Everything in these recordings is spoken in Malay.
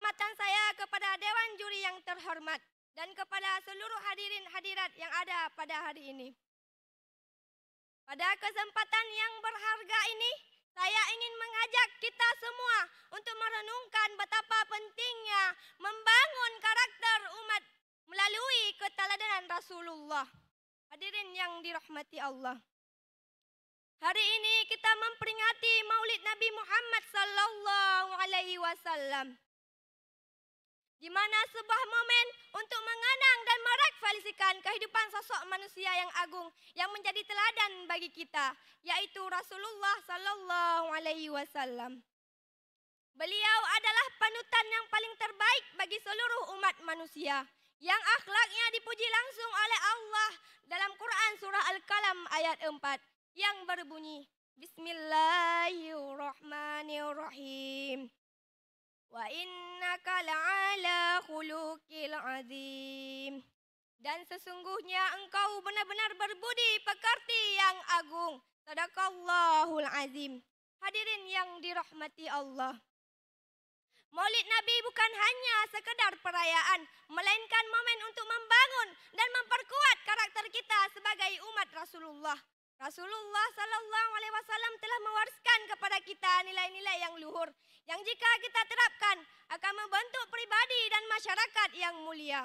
penghormatan saya kepada Dewan Juri yang terhormat dan kepada seluruh hadirin hadirat yang ada pada hari ini. Pada kesempatan yang berharga ini, saya ingin mengajak kita semua untuk merenungkan betapa pentingnya membangun karakter umat melalui keteladanan Rasulullah. Hadirin yang dirahmati Allah. Hari ini kita memperingati Maulid Nabi Muhammad sallallahu alaihi wasallam, di mana sebuah momen untuk mengenang dan merefleksikan kehidupan sosok manusia yang agung yang menjadi teladan bagi kita, yaitu Rasulullah sallallahu alaihi wasallam. Beliau adalah panutan yang paling terbaik bagi seluruh umat manusia, yang akhlaknya dipuji langsung oleh Allah dalam Quran surah Al-Qalam ayat 4 yang berbunyi, Bismillahirrahmanirrahim. Wa innaka la'ala khuluqil azim. Dan sesungguhnya engkau benar-benar berbudi pekerti yang agung. Sadaqallahul azim. Hadirin yang dirahmati Allah. Maulid Nabi bukan hanya sekedar perayaan, melainkan momen untuk membangun dan memperkuat karakter kita sebagai umat Rasulullah. Rasulullah sallallahu alaihi wasallam telah mewariskan kepada kita nilai-nilai yang luhur yang jika kita terapkan akan membentuk pribadi dan masyarakat yang mulia.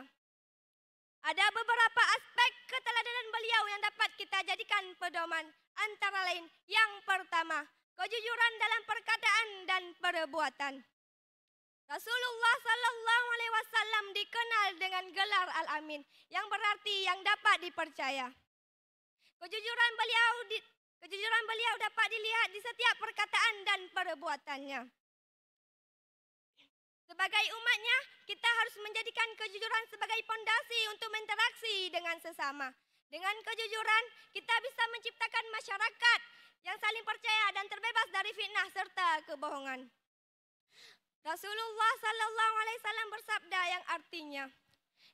Ada beberapa aspek keteladanan beliau yang dapat kita jadikan pedoman, antara lain yang pertama, kejujuran dalam perkataan dan perbuatan. Rasulullah sallallahu alaihi wasallam dikenal dengan gelar Al-Amin yang berarti yang dapat dipercaya. Kejujuran beliau dapat dilihat di setiap perkataan dan perbuatannya. Sebagai umatnya, kita harus menjadikan kejujuran sebagai pondasi untuk berinteraksi dengan sesama. Dengan kejujuran, kita bisa menciptakan masyarakat yang saling percaya dan terbebas dari fitnah serta kebohongan. Rasulullah sallallahu alaihi wasallam bersabda yang artinya,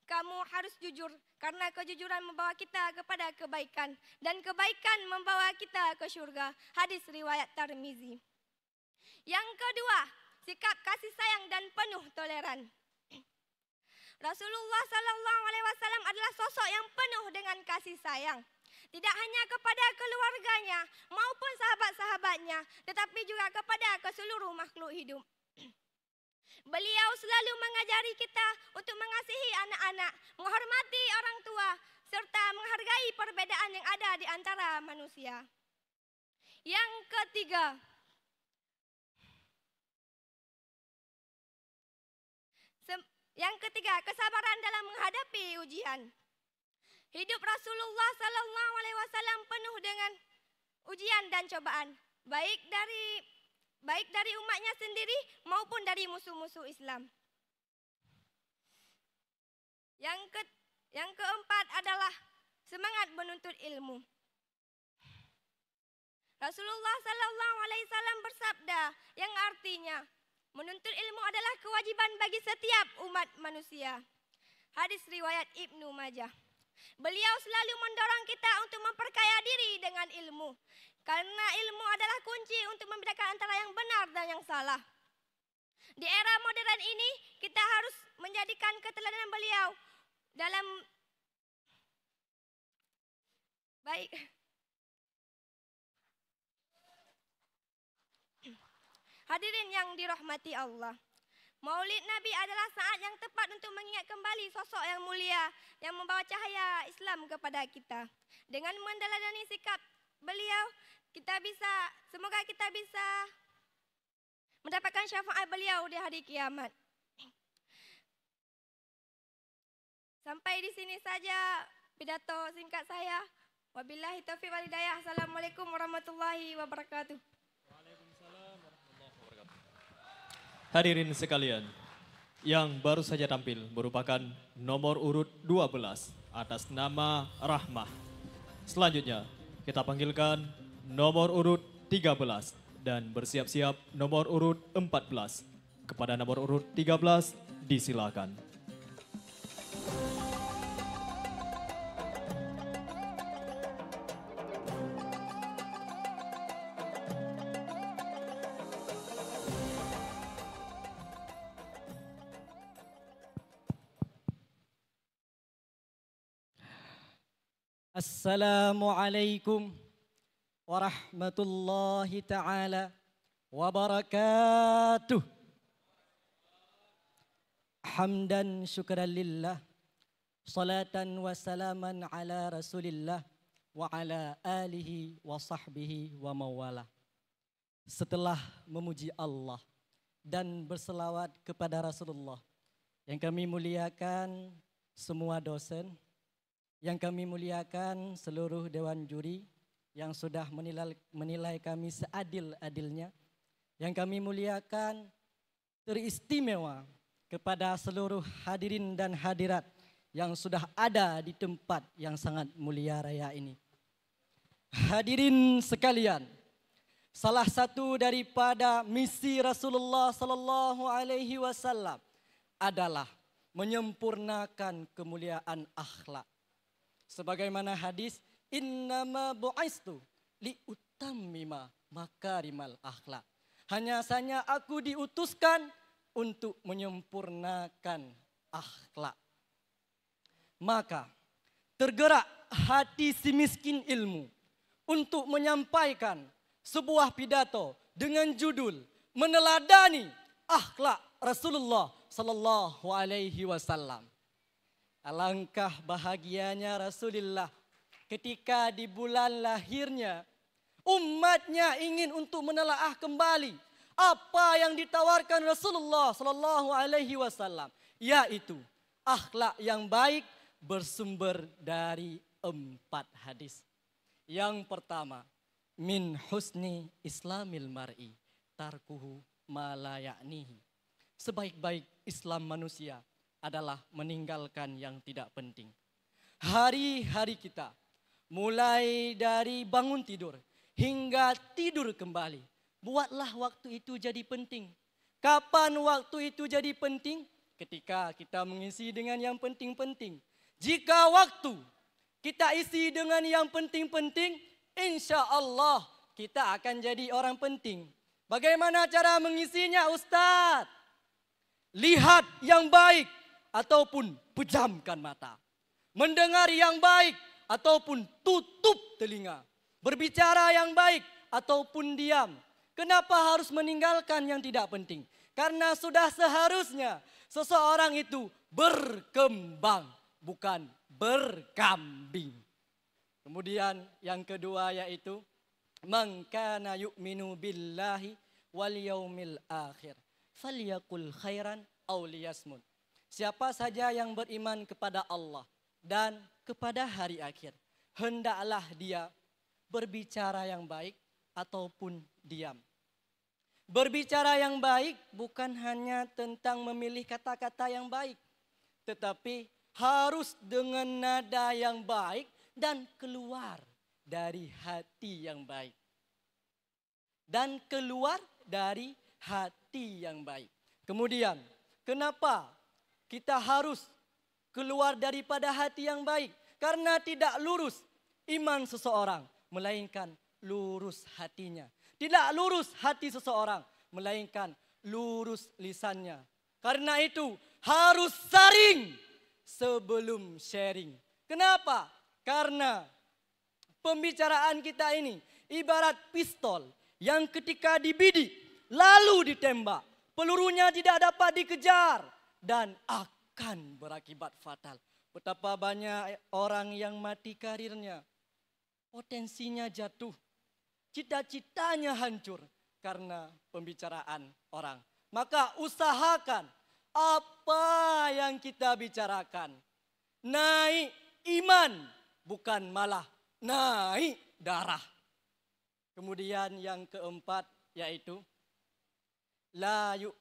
kamu harus jujur karena kejujuran membawa kita kepada kebaikan dan kebaikan membawa kita ke syurga. Hadis riwayat Tirmizi. Yang kedua, sikap kasih sayang dan penuh toleran. Rasulullah sallallahu alaihi wasallam adalah sosok yang penuh dengan kasih sayang. Tidak hanya kepada keluarganya maupun sahabat-sahabatnya, tetapi juga kepada keseluruh makhluk hidup. Beliau selalu mengajari kita untuk mengasihi anak-anak, menghormati orang tua, serta menghargai perbedaan yang ada di antara manusia. Yang ketiga, kesabaran dalam menghadapi ujian. Hidup Rasulullah sallallahu alaihi wasallam penuh dengan ujian dan cobaan, baik dari umatnya sendiri maupun dari musuh-musuh Islam. Yang keempat adalah semangat menuntut ilmu. Rasulullah sallallahu alaihi wasallam bersabda yang artinya, menuntut ilmu adalah kewajiban bagi setiap umat manusia. Hadis riwayat Ibnu Majah. Beliau selalu mendorong kita untuk memperkaya diri dengan ilmu. Karena ilmu adalah kunci untuk membedakan antara yang benar dan yang salah. Di era modern ini, kita harus menjadikan keteladanan beliau dalam baik. Hadirin yang dirahmati Allah. Maulid Nabi adalah saat yang tepat untuk mengingat kembali sosok yang mulia yang membawa cahaya Islam kepada kita. Dengan meneladani sikap beliau, semoga kita bisa mendapatkan syafaat beliau di hari kiamat. Sampai di sini saja pidato singkat saya. Wabillahi taufiq wal hidayah. Assalamualaikum warahmatullahi wabarakatuh. Hadirin sekalian, yang baru saja tampil merupakan nomor urut 12 atas nama Rahmah. Selanjutnya, kita panggilkan nomor urut 13 dan bersiap-siap nomor urut 14. Kepada nomor urut 13, disilakan. Assalamualaikum warahmatullahi taala wabarakatuh. Hamdan syukran lillah, salatan wa salaman ala rasulillah wa ala alihi wa sahbihi wa mawala. Setelah memuji Allah dan berselawat kepada Rasulullah, yang kami muliakan semua dosen, yang kami muliakan seluruh dewan juri yang sudah menilai kami seadil-adilnya, yang kami muliakan teristimewa kepada seluruh hadirin dan hadirat yang sudah ada di tempat yang sangat mulia raya ini. Hadirin sekalian, salah satu daripada misi Rasulullah sallallahu alaihi wasallam adalah menyempurnakan kemuliaan akhlak. Sebagaimana hadis, innama bu'istu liutammima makarimal akhlak. Hanya saja aku diutuskan untuk menyempurnakan akhlak. Maka tergerak hati si miskin ilmu untuk menyampaikan sebuah pidato dengan judul meneladani akhlak Rasulullah sallallahu alaihi wasallam. Alangkah bahagianya Rasulullah ketika di bulan lahirnya umatnya ingin untuk menelaah kembali apa yang ditawarkan Rasulullah sallallahu alaihi wasallam, yaitu akhlak yang baik bersumber dari 4 hadis. Yang pertama, min husni islamil mar'i tarkuhu ma la ya'nihi. Sebaik-baik Islam manusia adalah meninggalkan yang tidak penting. Hari-hari kita, mulai dari bangun tidur hingga tidur kembali, buatlah waktu itu jadi penting. Kapan waktu itu jadi penting? Ketika kita mengisi dengan yang penting-penting. Jika waktu kita isi dengan yang penting-penting, insya Allah kita akan jadi orang penting. Bagaimana cara mengisinya, Ustadz? Lihat yang baik ataupun pejamkan mata. Mendengar yang baik ataupun tutup telinga. Berbicara yang baik ataupun diam. Kenapa harus meninggalkan yang tidak penting? Karena sudah seharusnya seseorang itu berkembang, bukan berkambing. Kemudian yang kedua yaitu man kana yu'minu billahi wal yaumil akhir falyakul khairan aw liyasmut. Siapa saja yang beriman kepada Allah dan kepada hari akhir, hendaklah dia berbicara yang baik ataupun diam. Berbicara yang baik bukan hanya tentang memilih kata-kata yang baik, tetapi harus dengan nada yang baik dan keluar dari hati yang baik. Dan keluar dari hati yang baik. Kemudian, kenapa kita harus keluar daripada hati yang baik? Karena tidak lurus iman seseorang, melainkan lurus hatinya. Tidak lurus hati seseorang, melainkan lurus lisannya. Karena itu harus saring sebelum sharing. Kenapa? Karena pembicaraan kita ini ibarat pistol yang ketika dibidik lalu ditembak, pelurunya tidak dapat dikejar dan akan berakibat fatal. Betapa banyak orang yang mati karirnya, potensinya jatuh, cita-citanya hancur karena pembicaraan orang. Maka usahakan apa yang kita bicarakan naik iman, bukan malah naik darah. Kemudian yang keempat yaitu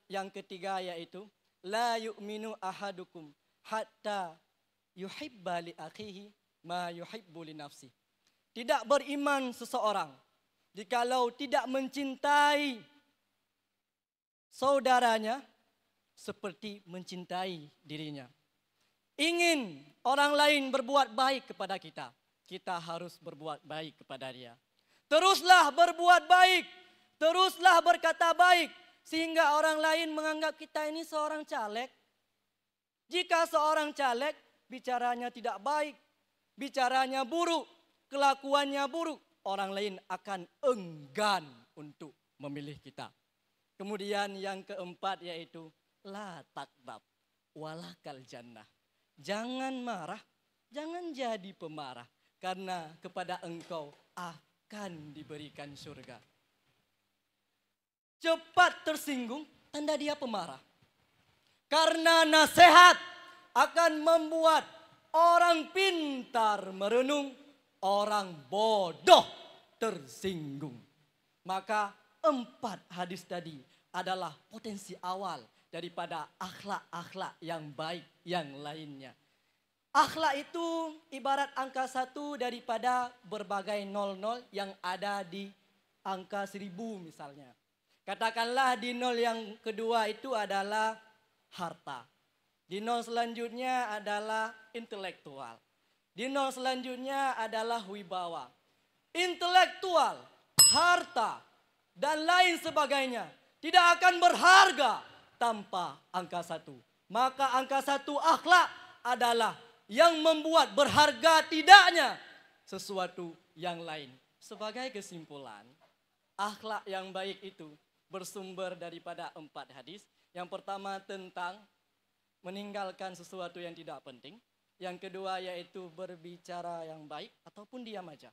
yang ketiga yaitu la yu'minu ahadukum hatta yuhibba li akhihi ma yuhibbu li nafsi. Tidak beriman seseorang jikalau tidak mencintai saudaranya seperti mencintai dirinya. Ingin orang lain berbuat baik kepada kita, kita harus berbuat baik kepada dia. Teruslah berbuat baik, teruslah berkata baik, sehingga orang lain menganggap kita ini seorang caleg. Jika seorang caleg bicaranya tidak baik, bicaranya buruk, kelakuannya buruk, orang lain akan enggan untuk memilih kita. Kemudian yang keempat yaitu la takdab walakal jannah. Jangan marah, jangan jadi pemarah, karena kepada engkau akan diberikan surga. Cepat tersinggung, tanda dia pemarah. Karena nasihat akan membuat orang pintar merenung, orang bodoh tersinggung. Maka 4 hadis tadi adalah potensi awal daripada akhlak-akhlak yang baik yang lainnya. Akhlak itu ibarat angka 1 daripada berbagai nol-nol yang ada di angka 1000 misalnya. Katakanlah di nol yang kedua itu adalah harta. Di nol selanjutnya adalah intelektual. Di nol selanjutnya adalah wibawa. Intelektual, harta, dan lain sebagainya tidak akan berharga tanpa angka 1. Maka angka 1 akhlak adalah yang membuat berharga tidaknya sesuatu yang lain. Sebagai kesimpulan, akhlak yang baik itu bersumber daripada 4 hadis. Yang pertama tentang meninggalkan sesuatu yang tidak penting. Yang kedua yaitu berbicara yang baik ataupun diam aja.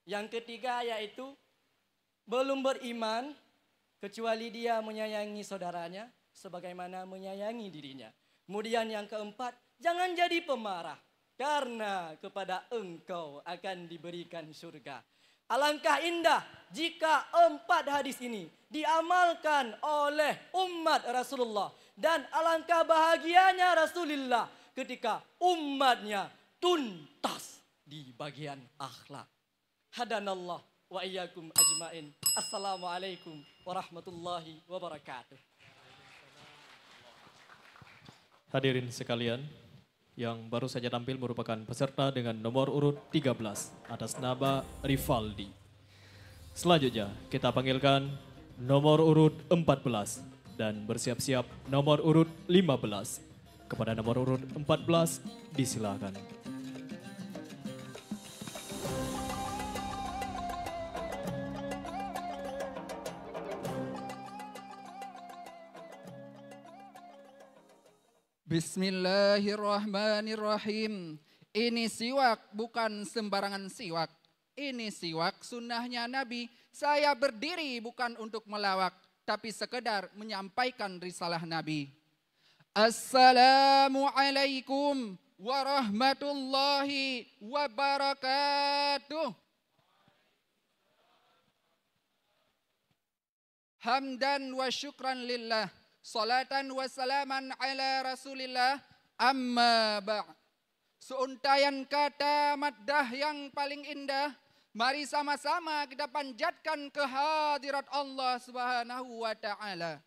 Yang ketiga yaitu belum beriman kecuali dia menyayangi saudaranya sebagaimana menyayangi dirinya. Kemudian yang keempat, jangan jadi pemarah karena kepada engkau akan diberikan surga. Alangkah indah jika 4 hadis ini diamalkan oleh umat Rasulullah. Dan alangkah bahagianya Rasulullah ketika umatnya tuntas di bagian akhlak. Hadanallah wa iyyakum ajmain. Assalamualaikum warahmatullahi wabarakatuh. Hadirin sekalian, yang baru saja tampil merupakan peserta dengan nomor urut 13 atas nama Rivaldi. Selanjutnya kita panggilkan nomor urut 14 dan bersiap-siap nomor urut 15. Kepada nomor urut 14 disilakan. Bismillahirrahmanirrahim. Ini siwak bukan sembarangan siwak. Ini siwak sunnahnya Nabi. Saya berdiri bukan untuk melawak, tapi sekedar menyampaikan risalah Nabi. Assalamualaikum warahmatullahi wabarakatuh. Hamdan wa syukran lillah. Salatan wa salaman ala rasulillah, amma ba'. Seuntaian kata maddah yang paling indah, mari sama-sama kita panjatkan kehadirat Allah Subhanahu wa ta'ala.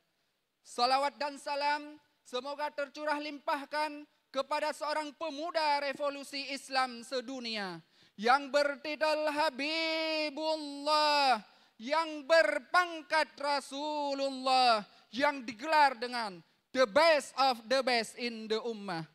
Salawat dan salam semoga tercurah limpahkan kepada seorang pemuda revolusi Islam sedunia yang bertitel Habibullah, yang berpangkat Rasulullah, yang digelar dengan the best of the best in the ummah,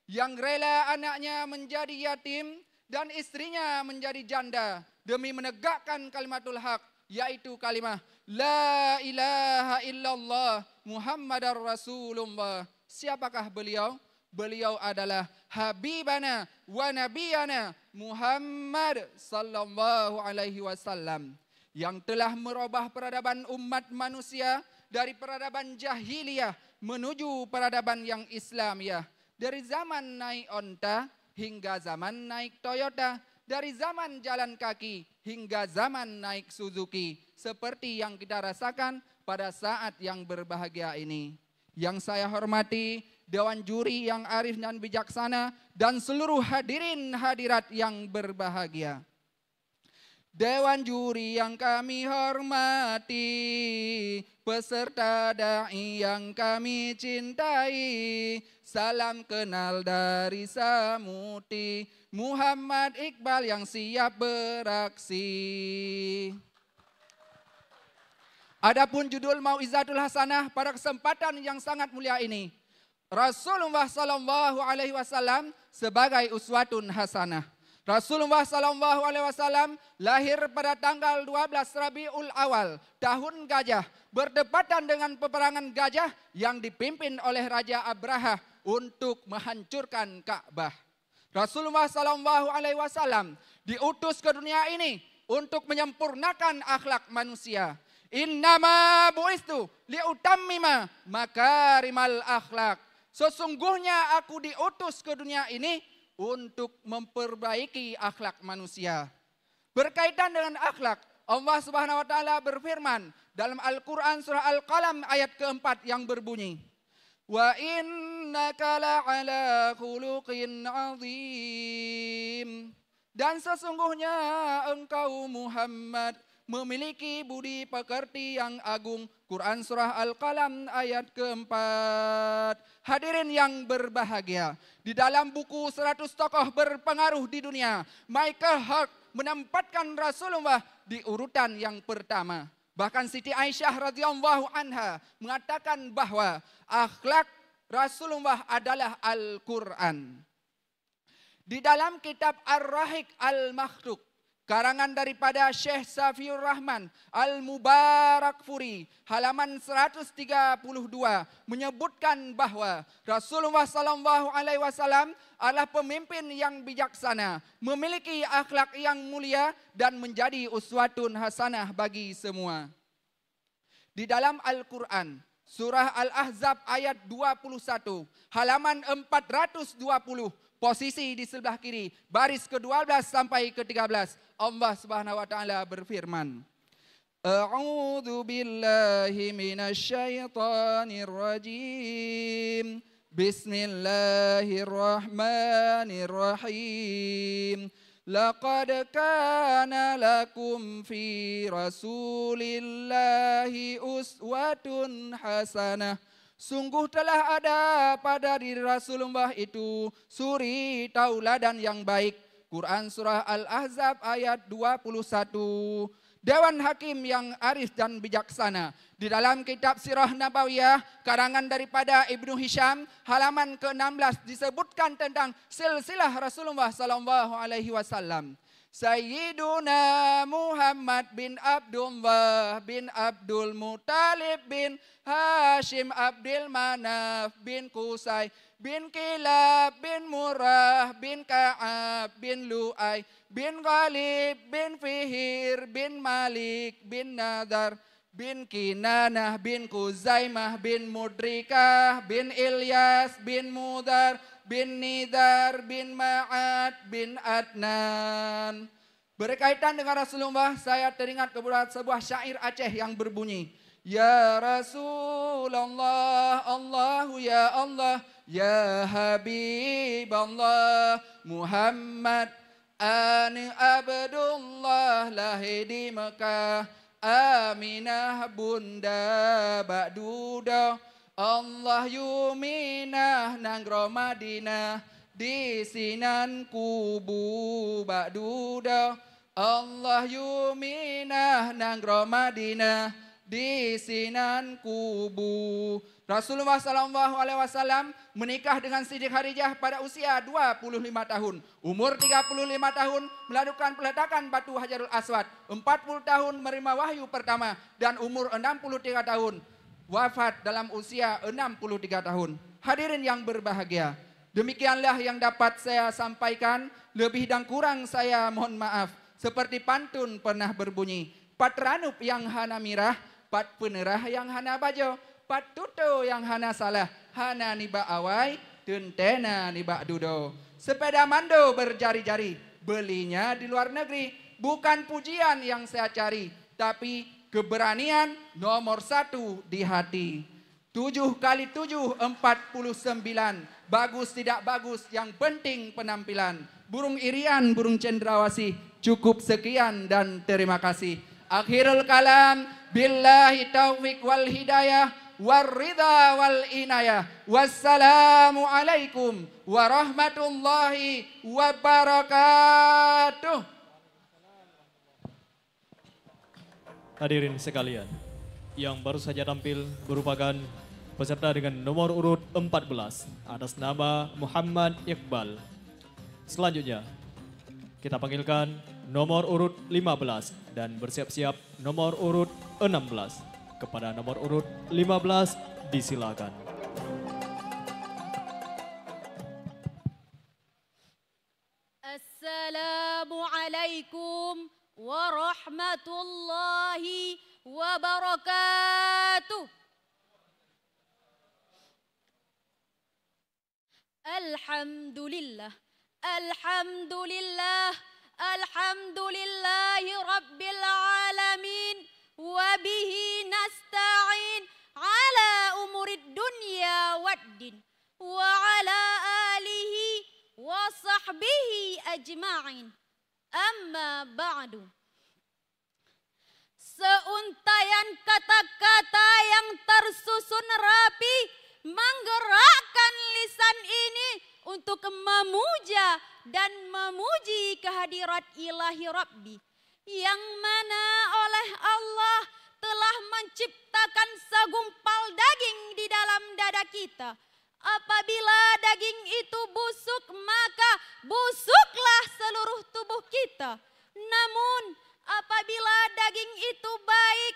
yang rela anaknya menjadi yatim dan istrinya menjadi janda demi menegakkan kalimatul haq, yaitu kalimah la ilaha illallah Muhammadar Rasulullah. Siapakah beliau? Beliau adalah Habibana wa Nabiyana Muhammad sallallahu alaihi wasallam, yang telah merubah peradaban umat manusia dari peradaban jahiliyah menuju peradaban yang Islamiyah. Dari zaman naik onta hingga zaman naik Toyota. Dari zaman jalan kaki hingga zaman naik Suzuki. Seperti yang kita rasakan pada saat yang berbahagia ini. Yang saya hormati Dewan Juri yang arif dan bijaksana dan seluruh hadirin hadirat yang berbahagia. Dewan juri yang kami hormati, peserta da'i yang kami cintai, salam kenal dari Samuti, Muhammad Iqbal yang siap beraksi. Adapun judul Mau'izatul Hasanah pada kesempatan yang sangat mulia ini, Rasulullah sallallahu alaihi wasallam sebagai uswatun hasanah. Rasulullah SAW lahir pada tanggal 12 Rabiul Awal, tahun gajah, berdepatan dengan peperangan gajah yang dipimpin oleh Raja Abraha untuk menghancurkan Ka'bah. Rasulullah SAW diutus ke dunia ini untuk menyempurnakan akhlak manusia. Innama bu'istu liutammima makarimal akhlak. Sesungguhnya aku diutus ke dunia ini untuk memperbaiki akhlak manusia. Berkaitan dengan akhlak, Allah Subhanahu wa taala berfirman dalam Al-Qur'an surah Al-Qalam ayat keempat yang berbunyi, "Wa innaka la'ala khuluqin 'azim." Dan sesungguhnya engkau Muhammad memiliki budi pekerti yang agung. Quran surah Al-Qalam ayat keempat. Hadirin yang berbahagia, di dalam buku 100 tokoh berpengaruh di dunia, Michael Hart menempatkan Rasulullah di urutan yang pertama. Bahkan Siti Aisyah radhiyallahu anha mengatakan bahwa akhlak Rasulullah adalah Al-Quran. Di dalam kitab Ar-Rahiq Al-Makhluk, karangan daripada Syekh Safiur Rahman Al-Mubarakfuri, halaman 132 menyebutkan bahwa Rasulullah SAW adalah pemimpin yang bijaksana, memiliki akhlak yang mulia dan menjadi uswatun hasanah bagi semua. Di dalam Al-Quran, surah Al-Ahzab ayat 21, halaman 420, posisi di sebelah kiri, baris ke-12 sampai ke-13. Allah Subhanahu wa taala berfirman, A'udzu billahi minasyaitonir rajim. Bismillahirrahmanirrahim. Laqad kana lakum fi Rasulillahi uswatun hasanah. Sungguh telah ada pada diri Rasulullah itu suri tauladan yang baik. Quran surah Al-Ahzab ayat 21. Dewan Hakim yang arif dan bijaksana. Di dalam kitab Sirah Nabawiyah, karangan daripada Ibnu Hisham, halaman ke-16 disebutkan tentang silsilah Rasulullah SAW. Sayyiduna Muhammad bin Abdullah bin Abdul Muttalib bin Hashim Abdul Manaf bin Qusay bin Kilab bin Murrah bin Ka'ab bin Lu'ay bin Ghalib bin Fihir bin Malik bin Nadar bin Kinanah bin Kuzaimah bin Mudrikah bin Ilyas bin Mudar bin Nidar bin Ma'ad bin Adnan. Berkaitan dengan Rasulullah, saya teringat kepada sebuah syair Aceh yang berbunyi, Ya Rasulullah, Allahu ya Allah, Ya Habib Allah, Muhammad Ani Abdullah lahir di Mekah, Aminah bunda Ba'dudah, Allah yuminah nanggro Madinah, di sinan kubu Ba'dudah, Allah yuminah nanggro Madinah, di sinan kubu. Rasulullah SAW menikah dengan Siti Khadijah pada usia 25 tahun. Umur 35 tahun melakukan peletakan batu Hajarul Aswad. 40 tahun menerima wahyu pertama. Dan umur 63 tahun wafat dalam usia 63 tahun. Hadirin yang berbahagia, demikianlah yang dapat saya sampaikan. Lebih dan kurang saya mohon maaf. Seperti pantun pernah berbunyi, Pat ranup yang hana mirah, pat penerah yang hana bajo, pat tuto yang hana salah, hana niba awai, tentena niba dudo. Sepeda mando berjari-jari, belinya di luar negeri. Bukan pujian yang saya cari, tapi keberanian nomor 1 di hati. 7 kali 7, 49. Bagus tidak bagus, yang penting penampilan. Burung irian, burung cendrawasih. Cukup sekian dan terima kasih. Akhirul kalam, billahi taufiq wal hidayah, warridha wal inayah. Wassalamu alaikum warahmatullahi wabarakatuh. Hadirin sekalian, yang baru saja tampil merupakan peserta dengan nomor urut 14 atas nama Muhammad Iqbal. Selanjutnya, kita panggilkan nomor urut 15 dan bersiap-siap nomor urut 16. Kepada nomor urut 15 disilakan. Assalamualaikum warahmatullahi wabarakatuh. Alhamdulillah, alhamdulillah, alhamdulillahi rabbil alamin. Wabihi nasta'in ala umurid dunya waddin. Wa ala alihi wa sahbihi ajma'in. Amma ba'du. Seuntayan kata-kata yang tersusun rapi menggerakkan lisan ini untuk memuja dan memuji kehadirat ilahi Rabbi, yang mana oleh Allah telah menciptakan segumpal daging di dalam dada kita. Apabila daging itu busuk, maka busuklah seluruh tubuh kita. Namun apabila daging itu baik,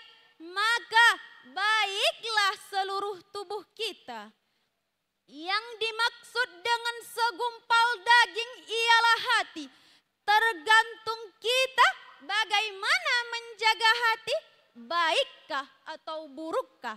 maka baiklah seluruh tubuh kita. Yang dimaksud dengan segumpal daging ialah hati. Tergantung kita bagaimana menjaga hati, baikkah atau burukkah.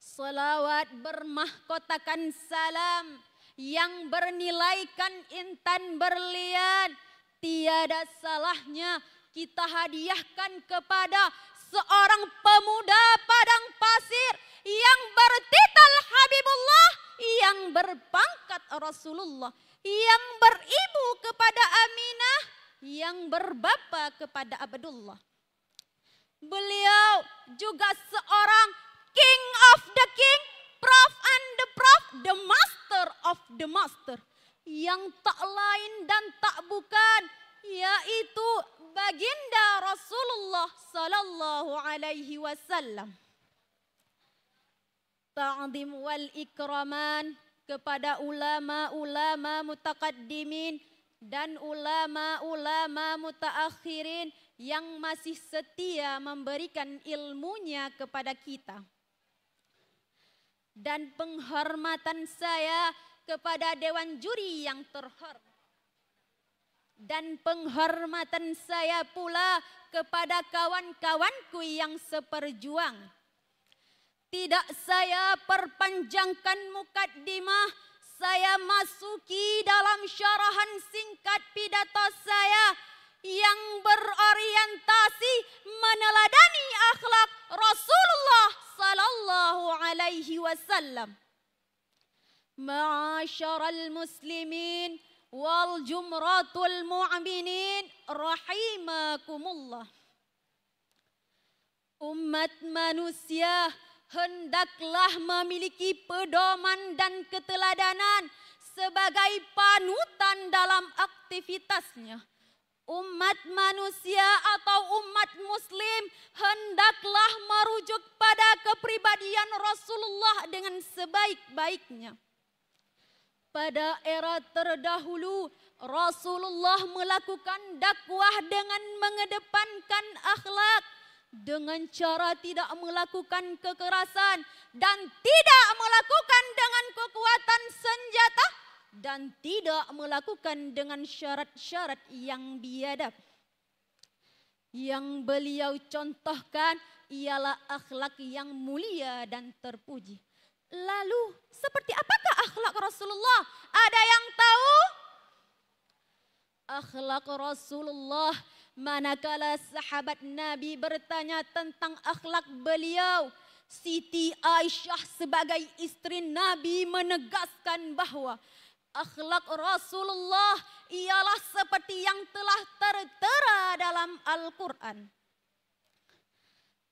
Salawat bermahkotakan salam yang bernilaikan intan berlian. Tiada salahnya kita hadiahkan kepada seorang pemuda padang pasir yang bertitel Habibullah, yang berpangkat Rasulullah, yang beribu kepada Aminah, yang berbapa kepada Abdullah. Beliau juga seorang king of the king, prof and the prof, the master of the master, yang tak lain dan tak bukan yaitu baginda Rasulullah sallallahu alaihi wasallam. Ta'zim wal ikraman kepada ulama-ulama mutaqaddimin dan ulama-ulama mutaakhirin yang masih setia memberikan ilmunya kepada kita. Dan penghormatan saya kepada Dewan Juri yang terhormat. Dan penghormatan saya pula kepada kawan-kawanku yang seperjuangan. Tidak saya perpanjangkan mukaddimah, saya masuki dalam syarahan singkat pidato saya yang berorientasi meneladani akhlak Rasulullah sallallahu alaihi wasallam. Ma'asyaral muslimin wal jumratul mu'minin rahimakumullah. Umat manusia hendaklah memiliki pedoman dan keteladanan sebagai panutan dalam aktivitasnya. Umat manusia atau umat muslim hendaklah merujuk pada kepribadian Rasulullah dengan sebaik-baiknya. Pada era terdahulu, Rasulullah melakukan dakwah dengan mengedepankan akhlak, dengan cara tidak melakukan kekerasan dan tidak melakukan dengan kekuatan senjata dan tidak melakukan dengan syarat-syarat yang biadab. Yang beliau contohkan ialah akhlak yang mulia dan terpuji. Lalu seperti apakah akhlak Rasulullah? Ada yang tahu? Akhlak Rasulullah, manakala sahabat Nabi bertanya tentang akhlak beliau, Siti Aisyah sebagai istri Nabi menegaskan bahwa akhlak Rasulullah ialah seperti yang telah tertera dalam Al-Quran.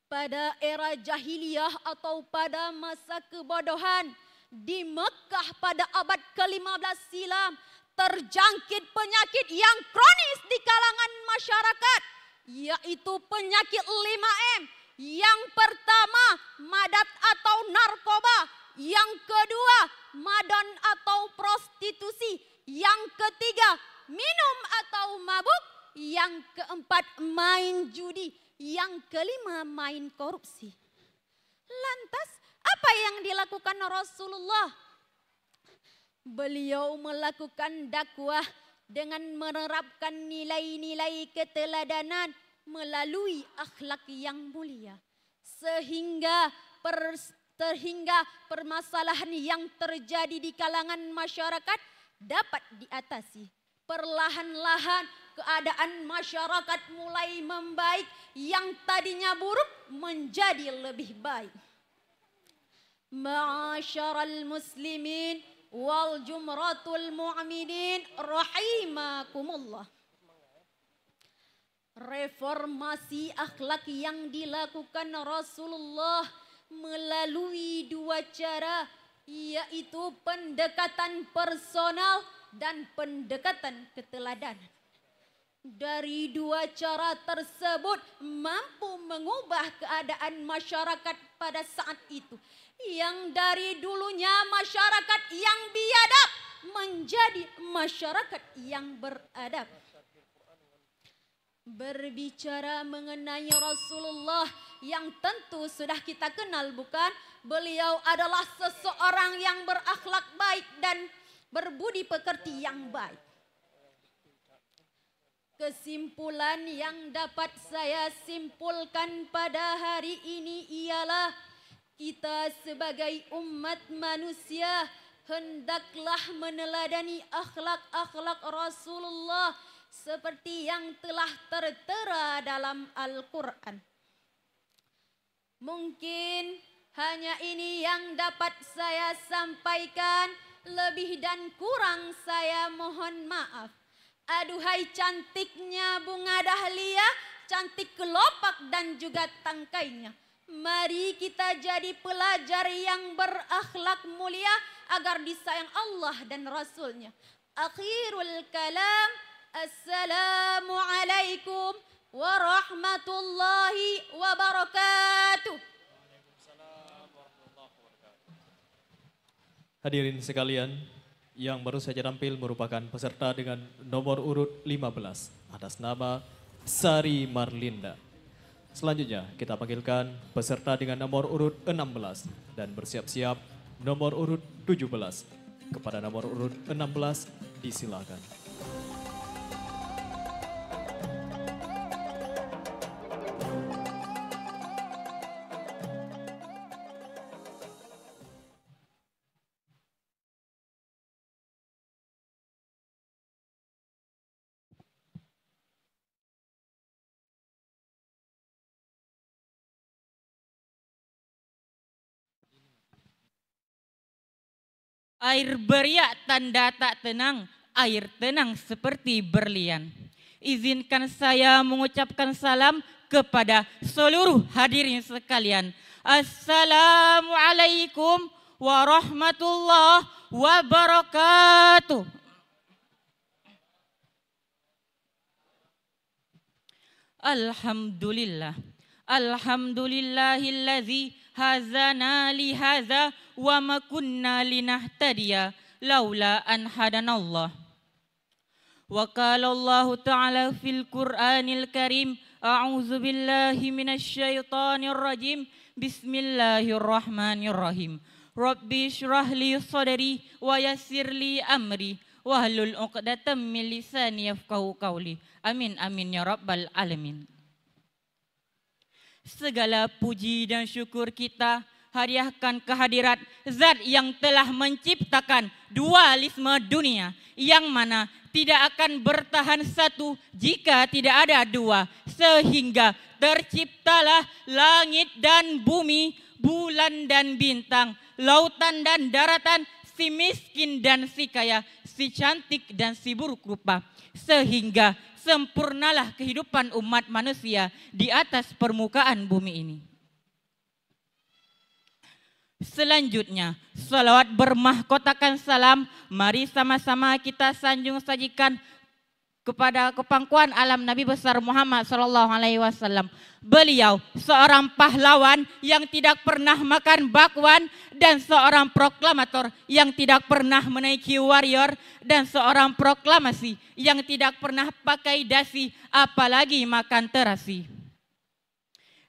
Pada era jahiliyah atau pada masa kebodohan, di Mekah pada abad ke-15 silam, terjangkit penyakit yang kronis di kalangan masyarakat, yaitu penyakit 5M. Yang pertama, madat atau narkoba. Yang kedua, madon atau prostitusi. Yang ketiga, minum atau mabuk. Yang keempat, main judi. Yang kelima, main korupsi. Lantas, apa yang dilakukan Rasulullah? Beliau melakukan dakwah dengan menerapkan nilai-nilai keteladanan melalui akhlak yang mulia. Sehingga permasalahan yang terjadi di kalangan masyarakat dapat diatasi. Perlahan-lahan keadaan masyarakat mulai membaik, yang tadinya buruk menjadi lebih baik. Ma'asyaral muslimin wal jumratul mu'minin rahimakumullah. Reformasi akhlak yang dilakukan Rasulullah melalui dua cara, yaitu pendekatan personal dan pendekatan keteladanan. Dari dua cara tersebut mampu mengubah keadaan masyarakat pada saat itu. Yang dari dulunya masyarakat yang biadab menjadi masyarakat yang beradab. Berbicara mengenai Rasulullah yang tentu sudah kita kenal, bukan? Beliau adalah seseorang yang berakhlak baik dan berbudi pekerti yang baik. Kesimpulan yang dapat saya simpulkan pada hari ini ialah kita sebagai umat manusia hendaklah meneladani akhlak-akhlak Rasulullah seperti yang telah tertera dalam Al-Quran. Mungkin hanya ini yang dapat saya sampaikan, lebih dan kurang saya mohon maaf. Aduhai cantiknya bunga dahlia, cantik kelopak dan juga tangkainya. Mari kita jadi pelajar yang berakhlak mulia agar disayang Allah dan Rasulnya. Akhirul kalam, assalamualaikum warahmatullahi wabarakatuh. Hadirin sekalian, yang baru saja tampil merupakan peserta dengan nomor urut 15 atas nama Sari Marlinda. Selanjutnya kita panggilkan peserta dengan nomor urut 16 dan bersiap-siap nomor urut 17. Kepada nomor urut 16 disilakan. Air beriak tanda tak tenang, air tenang seperti berlian. Izinkan saya mengucapkan salam kepada seluruh hadirin sekalian. Assalamualaikum warahmatullahi wabarakatuh. Alhamdulillah. Alhamdulillahilladzi hazana li hadza wa ma kunna linahtadiya laula an hadanallah. Wa qala Allah ta'ala fil Qur'anil Karim, a'udzu billahi minasy syaithanir rajim. Bismillahirrahmanirrahim. Rabbi shrah li sadri wa yassir li amri wahlul 'uqdatam min lisani yafqahu qawli. Amin amin ya rabbal alamin. Segala puji dan syukur kita hadiahkan kehadirat Zat yang telah menciptakan dualisme dunia, yang mana tidak akan bertahan satu jika tidak ada dua, sehingga terciptalah langit dan bumi, bulan dan bintang, lautan dan daratan, si miskin dan si kaya, si cantik dan si buruk rupa, sehingga sempurnalah kehidupan umat manusia di atas permukaan bumi ini. Selanjutnya, salawat bermahkotakan salam, mari sama-sama kita sanjung sajikan kepada kepangkuan alam Nabi besar Muhammad sallallahu alaihi wasallam. Beliau seorang pahlawan yang tidak pernah makan bakwan dan seorang proklamator yang tidak pernah menaiki warrior dan seorang proklamasi yang tidak pernah pakai dasi apalagi makan terasi.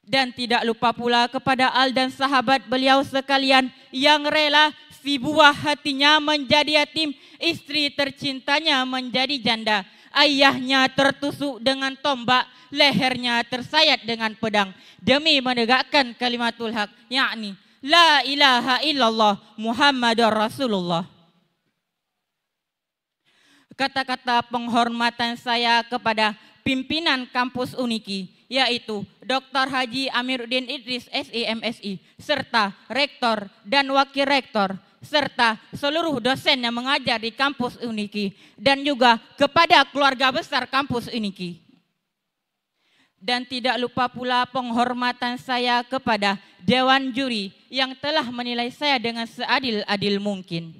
Dan tidak lupa pula kepada al dan sahabat beliau sekalian yang rela si buah hatinya menjadi yatim, istri tercintanya menjadi janda, ayahnya tertusuk dengan tombak, lehernya tersayat dengan pedang demi menegakkan kalimatul haq, yakni la ilaha illallah Muhammadur Rasulullah. Kata-kata penghormatan saya kepada pimpinan kampus Uniki, yaitu Dr. Haji Amiruddin Idris SIMSI, serta rektor dan wakil rektor, serta seluruh dosen yang mengajar di kampus Uniki, dan juga kepada keluarga besar kampus Uniki. Dan tidak lupa pula penghormatan saya kepada Dewan Juri yang telah menilai saya dengan seadil-adil mungkin.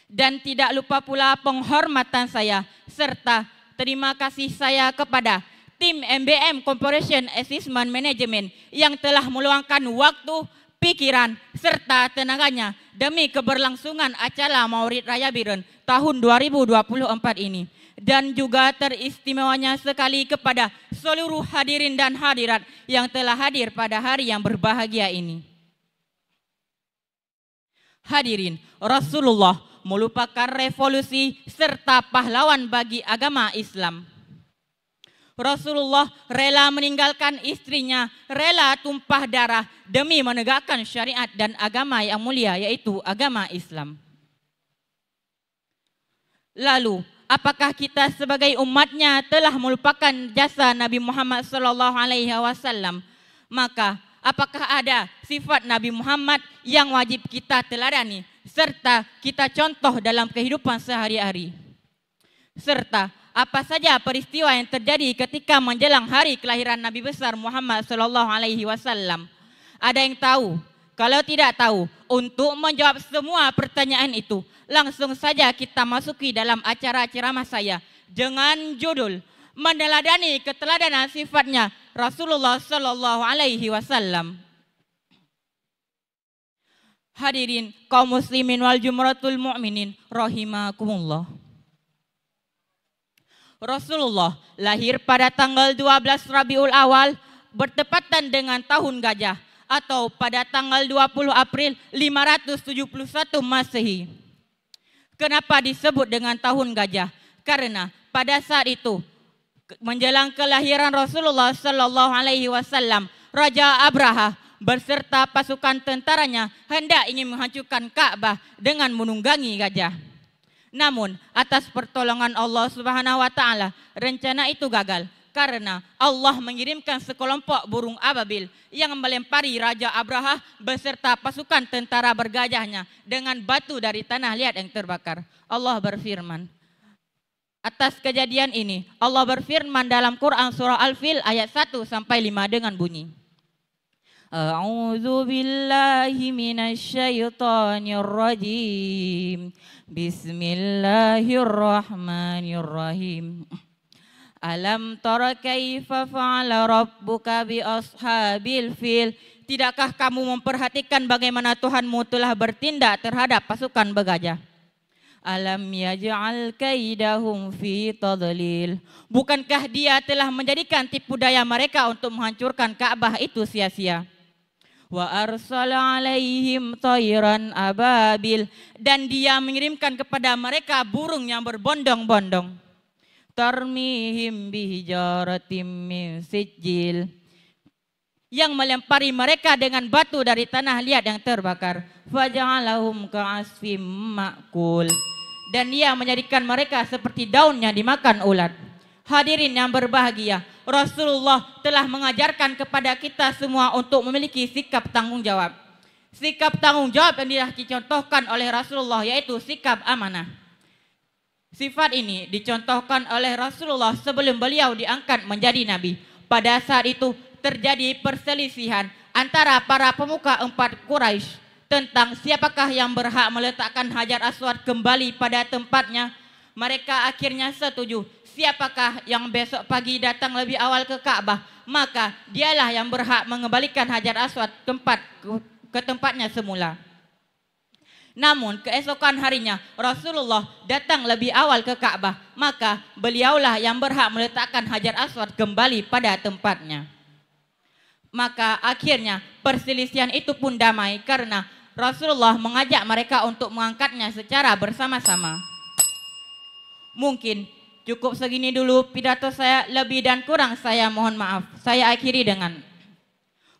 Dan tidak lupa pula penghormatan saya serta terima kasih saya kepada tim MBM Corporation Assessment Management yang telah meluangkan waktu, pikiran, serta tenaganya demi keberlangsungan acara Maulid Raya Biren tahun 2024 ini. Dan juga teristimewanya sekali kepada seluruh hadirin dan hadirat yang telah hadir pada hari yang berbahagia ini. Hadirin, Rasulullah melupakan revolusi serta pahlawan bagi agama Islam. Rasulullah rela meninggalkan istrinya, rela tumpah darah demi menegakkan syariat dan agama yang mulia, yaitu agama Islam. Lalu, apakah kita sebagai umatnya telah melupakan jasa Nabi Muhammad SAW? Maka, apakah ada sifat Nabi Muhammad yang wajib kita teladani serta kita contoh dalam kehidupan sehari-hari? Serta apa saja peristiwa yang terjadi ketika menjelang hari kelahiran Nabi besar Muhammad SAW? Ada yang tahu? Kalau tidak tahu, untuk menjawab semua pertanyaan itu, langsung saja kita masuki dalam acara ceramah saya dengan judul meneladani keteladanan sifatnya Rasulullah SAW. Hadirin kaum muslimin wal jumratul mu'minin rahimakumullah. Rasulullah lahir pada tanggal 12 Rabiul Awal bertepatan dengan tahun gajah atau pada tanggal 20 April 571 Masehi. Kenapa disebut dengan tahun gajah? Karena pada saat itu menjelang kelahiran Rasulullah SAW, Raja Abraha berserta pasukan tentaranya hendak ingin menghancurkan Ka'bah dengan menunggangi gajah. Namun atas pertolongan Allah Subhanahu wa taala, rencana itu gagal karena Allah mengirimkan sekelompok burung ababil yang melempari Raja Abraha beserta pasukan tentara bergajahnya dengan batu dari tanah liat yang terbakar. Allah berfirman, atas kejadian ini Allah berfirman dalam Quran surah Al-Fil ayat 1 sampai 5 dengan bunyi, A'udzu billahi minasyaitonir rajim. Bismillahirrahmanirrahim. Alam tara kaifa fa'ala rabbuka bi ashabil fil? Tidakkah kamu memperhatikan bagaimana Tuhanmu telah bertindak terhadap pasukan bergajah? Alam yaj'al kaidahum fi tadlil. Bukankah Dia telah menjadikan tipu daya mereka untuk menghancurkan Ka'bah itu sia-sia? Wa arsala alaihim tayran ababil, dan Dia mengirimkan kepada mereka burung yang berbondong-bondong. Tarmihim bihijaratim min sijil, yang melempari mereka dengan batu dari tanah liat yang terbakar. Faja'alahum ka'asfim ma'kul, dan Dia menjadikan mereka seperti daun yang dimakan ulat. Hadirin yang berbahagia, Rasulullah telah mengajarkan kepada kita semua untuk memiliki sikap tanggung jawab. Sikap tanggung jawab yang telah dicontohkan oleh Rasulullah yaitu sikap amanah. Sifat ini dicontohkan oleh Rasulullah sebelum beliau diangkat menjadi nabi. Pada saat itu terjadi perselisihan antara para pemuka empat Quraisy tentang siapakah yang berhak meletakkan Hajar Aswad kembali pada tempatnya. Mereka akhirnya setuju. Siapakah yang besok pagi datang lebih awal ke Ka'bah, maka dialah yang berhak mengembalikan Hajar Aswad ke tempatnya semula. Namun keesokan harinya Rasulullah datang lebih awal ke Ka'bah, maka beliaulah yang berhak meletakkan Hajar Aswad kembali pada tempatnya. Maka akhirnya perselisihan itu pun damai karena Rasulullah mengajak mereka untuk mengangkatnya secara bersama-sama. Mungkin cukup segini dulu pidato saya, lebih dan kurang saya mohon maaf. Saya akhiri dengan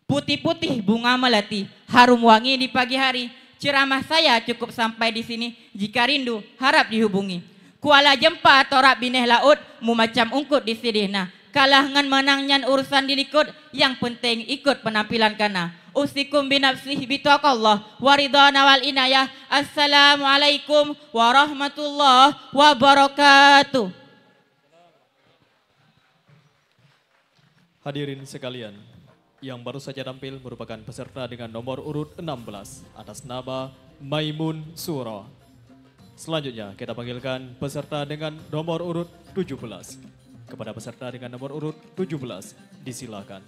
putih-putih bunga melati, harum wangi di pagi hari. Ceramah saya cukup sampai di sini. Jika rindu harap dihubungi. Kuala jempa torak bineh laut, mu macam ungkut di sidihna. Kalah ngan menangnya urusan dilikut, yang penting ikut penampilan kana. Usikum binafsih bitaqallah waridana wal inayah. Assalamualaikum warahmatullahi wabarakatuh. Hadirin sekalian, yang baru saja tampil merupakan peserta dengan nomor urut 16 atas nama Maimun Suro. Selanjutnya kita panggilkan peserta dengan nomor urut 17. Kepada peserta dengan nomor urut 17, disilakan.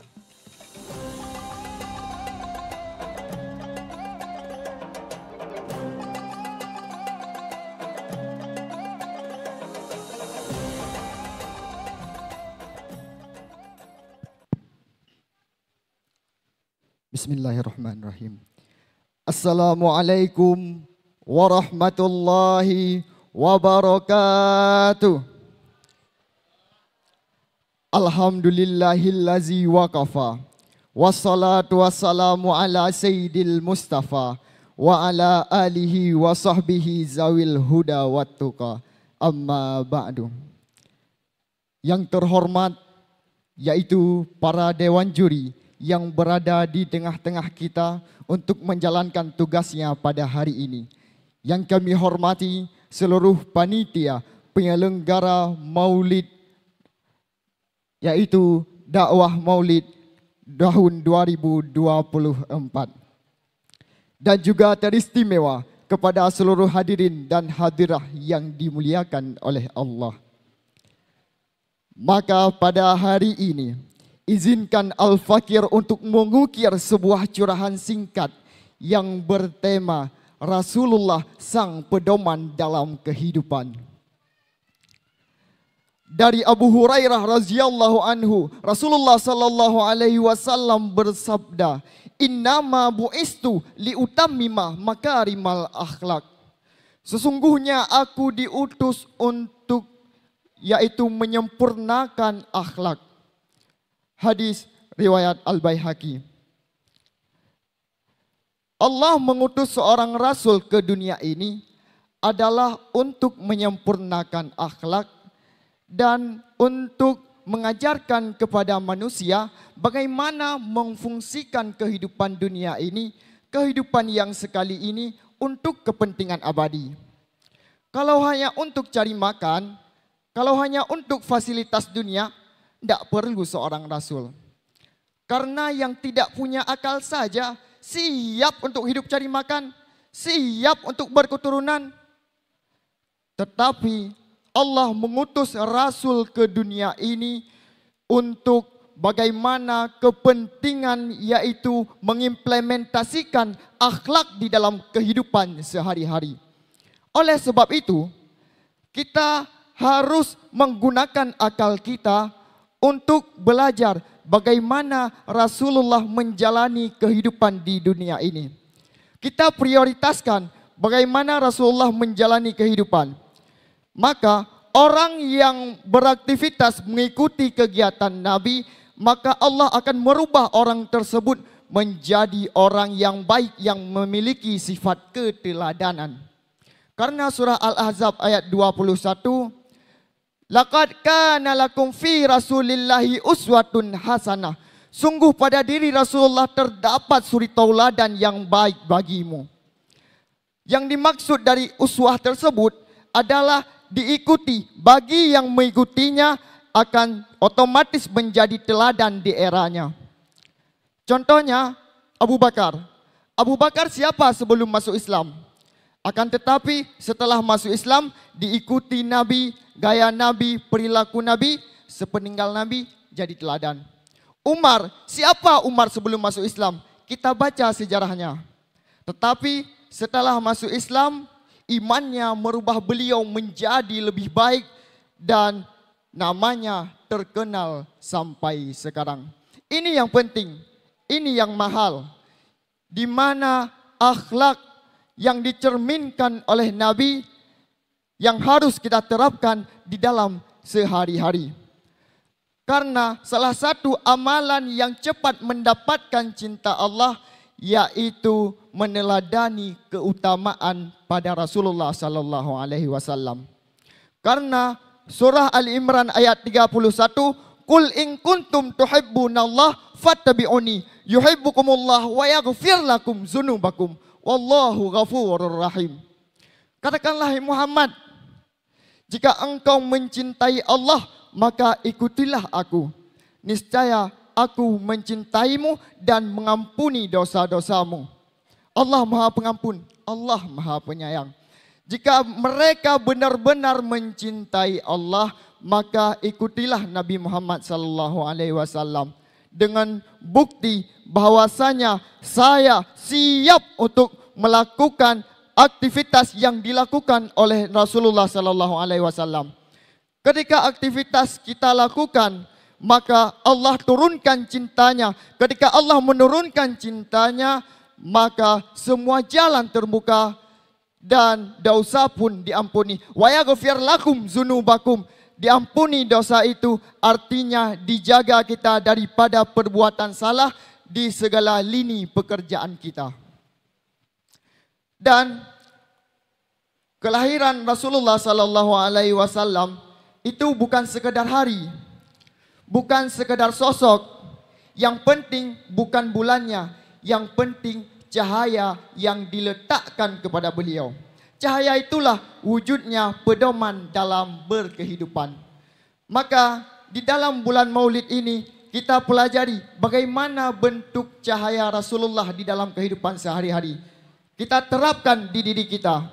Bismillahirrahmanirrahim. Assalamualaikum warahmatullahi wabarakatuh. Alhamdulillahillazi waqafa. Wassalatu wassalamu ala sayyidil Mustafa wa ala alihi wa sahbihi zawil huda wattuqa. Amma ba'du. Yang terhormat yaitu para dewan juri yang berada di tengah-tengah kita untuk menjalankan tugasnya pada hari ini. Yang kami hormati seluruh panitia penyelenggara Maulid, yaitu dakwah Maulid tahun 2024. Dan juga teristimewa kepada seluruh hadirin dan hadirah yang dimuliakan oleh Allah. Maka pada hari ini, izinkan Al-Fakir untuk mengukir sebuah curahan singkat yang bertema Rasulullah sang pedoman dalam kehidupan. Dari Abu Hurairah radhiyallahu anhu, Rasulullah sallallahu alaihi wasallam bersabda, "Innama bu'istu liutammima makarimal akhlak." Sesungguhnya aku diutus untuk yaitu menyempurnakan akhlak. Hadis riwayat Al-Baihaqi. Allah mengutus seorang rasul ke dunia ini adalah untuk menyempurnakan akhlak dan untuk mengajarkan kepada manusia bagaimana memfungsikan kehidupan dunia ini, kehidupan yang sekali ini untuk kepentingan abadi. Kalau hanya untuk cari makan, kalau hanya untuk fasilitas dunia, tidak perlu seorang rasul. Karena yang tidak punya akal saja siap untuk hidup cari makan, siap untuk berketurunan. Tetapi Allah mengutus rasul ke dunia ini untuk bagaimana kepentingan yaitu mengimplementasikan akhlak di dalam kehidupan sehari-hari. Oleh sebab itu, kita harus menggunakan akal kita untuk belajar bagaimana Rasulullah menjalani kehidupan di dunia ini. Kita prioritaskan bagaimana Rasulullah menjalani kehidupan. Maka orang yang beraktivitas mengikuti kegiatan Nabi, maka Allah akan merubah orang tersebut menjadi orang yang baik yang memiliki sifat keteladanan. Karena surah Al-Ahzab ayat 21, laqad kana lakum fi Rasulillahi uswatun hasanah. Sungguh pada diri Rasulullah terdapat suri tauladan yang baik bagimu. Yang dimaksud dari uswah tersebut adalah diikuti. Bagi yang mengikutinya akan otomatis menjadi teladan di eranya. Contohnya Abu Bakar. Abu Bakar siapa sebelum masuk Islam? Akan tetapi setelah masuk Islam, diikuti Nabi, gaya Nabi, perilaku Nabi, sepeninggal Nabi jadi teladan. Umar, siapa Umar sebelum masuk Islam? Kita baca sejarahnya. Tetapi setelah masuk Islam, imannya merubah beliau menjadi lebih baik dan namanya terkenal sampai sekarang. Ini yang penting, ini yang mahal. Di mana akhlak yang dicerminkan oleh Nabi yang harus kita terapkan di dalam sehari-hari. Karena salah satu amalan yang cepat mendapatkan cinta Allah yaitu meneladani keutamaan pada Rasulullah sallallahu alaihi wasallam. Karena surah Al-Imran ayat 31, "Qul in kuntum tuhibbunallah fattabi'uni yuhibbukumullah wa yaghfir lakum dzunubakum wallahu ghafurur rahim." Katakanlah hai Muhammad, jika engkau mencintai Allah, maka ikutilah aku. Niscaya aku mencintaimu dan mengampuni dosa-dosamu. Allah Maha Pengampun, Allah Maha Penyayang. Jika mereka benar-benar mencintai Allah, maka ikutilah Nabi Muhammad sallallahu alaihi wasallam dengan bukti bahwasanya saya siap untuk melakukan aktivitas yang dilakukan oleh Rasulullah sallallahu alaihi wasallam. Ketika aktivitas kita lakukan, maka Allah turunkan cintanya. Ketika Allah menurunkan cintanya, maka semua jalan terbuka dan dosa pun diampuni. Wa yaghfir lakum dzunubakum. Diampuni dosa itu artinya dijaga kita daripada perbuatan salah di segala lini pekerjaan kita. Dan kelahiran Rasulullah sallallahu alaihi wasallam itu bukan sekedar hari, bukan sekedar sosok. Yang penting bukan bulannya, yang penting cahaya yang diletakkan kepada beliau. Cahaya itulah wujudnya pedoman dalam berkehidupan. Maka di dalam bulan Maulid ini kita pelajari bagaimana bentuk cahaya Rasulullah di dalam kehidupan sehari-hari. Kita terapkan di diri kita.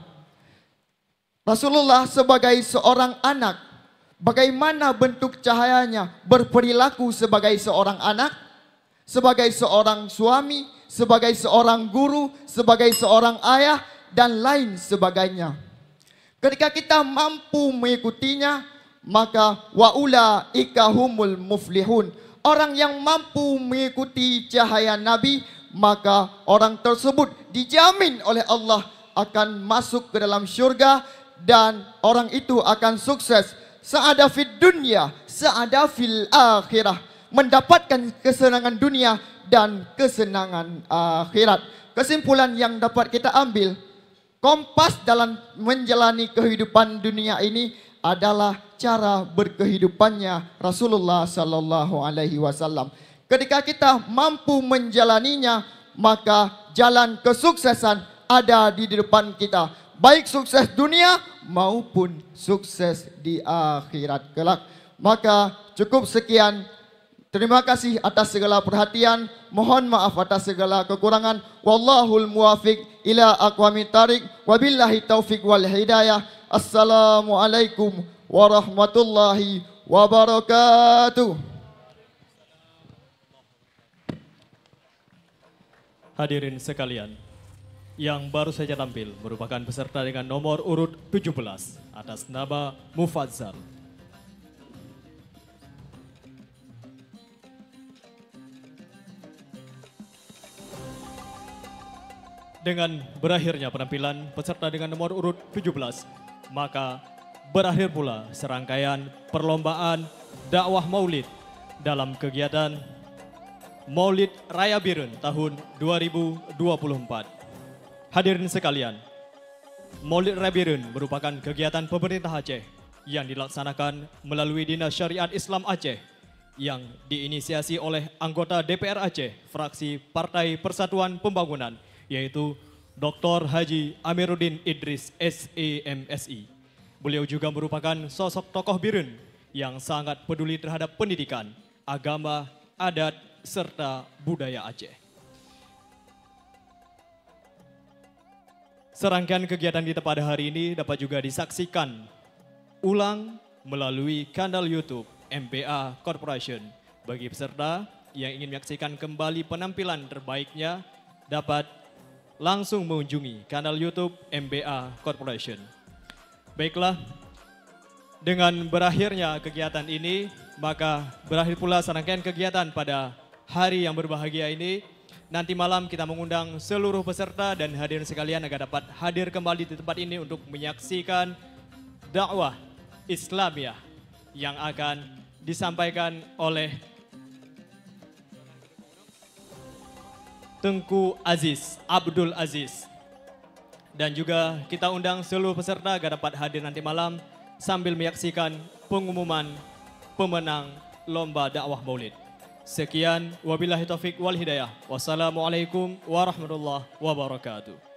Rasulullah sebagai seorang anak, bagaimana bentuk cahayanya berperilaku sebagai seorang anak, sebagai seorang suami, sebagai seorang guru, sebagai seorang ayah, dan lain sebagainya. Ketika kita mampu mengikutinya, maka waulaika humul muflihun. Orang yang mampu mengikuti cahaya Nabi, maka orang tersebut dijamin oleh Allah akan masuk ke dalam syurga dan orang itu akan sukses. Sa'ada fid dunya, sa'ada fil akhirah. Mendapatkan kesenangan dunia dan kesenangan akhirat. Kesimpulan yang dapat kita ambil, kompas dalam menjalani kehidupan dunia ini adalah cara berkehidupannya Rasulullah sallallahu alaihi wasallam. Ketika kita mampu menjalaninya, maka jalan kesuksesan ada di depan kita. Baik sukses dunia maupun sukses di akhirat kelak. Maka cukup sekian. Terima kasih atas segala perhatian. Mohon maaf atas segala kekurangan. Wallahul muwafiq ila aqwamit thariq. Wabillahi taufiq wal hidayah. Assalamualaikum warahmatullahi wabarakatuh. Hadirin sekalian, yang baru saja tampil merupakan peserta dengan nomor urut 17 atas nama Mufazzal. Dengan berakhirnya penampilan peserta dengan nomor urut 17, maka berakhir pula serangkaian perlombaan dakwah Maulid dalam kegiatan Maulid Raya Birun tahun 2024. Hadirin sekalian, Maulid Raya Birun merupakan kegiatan pemerintah Aceh yang dilaksanakan melalui Dinas Syariat Islam Aceh yang diinisiasi oleh anggota DPR Aceh, fraksi Partai Persatuan Pembangunan, yaitu Dr. Haji Amiruddin Idris SEMSI. Beliau juga merupakan sosok tokoh Birun yang sangat peduli terhadap pendidikan, agama, adat, serta budaya Aceh. Serangkaian kegiatan kita pada hari ini dapat juga disaksikan ulang melalui kanal YouTube MBA Corporation. Bagi peserta yang ingin menyaksikan kembali penampilan terbaiknya dapat langsung mengunjungi kanal YouTube MBA Corporation. Baiklah, dengan berakhirnya kegiatan ini, maka berakhir pula serangkaian kegiatan pada hari yang berbahagia ini. Nanti malam kita mengundang seluruh peserta dan hadirin sekalian agar dapat hadir kembali di tempat ini untuk menyaksikan dakwah Islamiyah yang akan disampaikan oleh Tengku Aziz, Abdul Aziz. Dan juga kita undang seluruh peserta agar dapat hadir nanti malam sambil menyaksikan pengumuman pemenang Lomba Dakwah Maulid. Sekian, wabillahi taufik wal hidayah. Wassalamualaikum warahmatullahi wabarakatuh.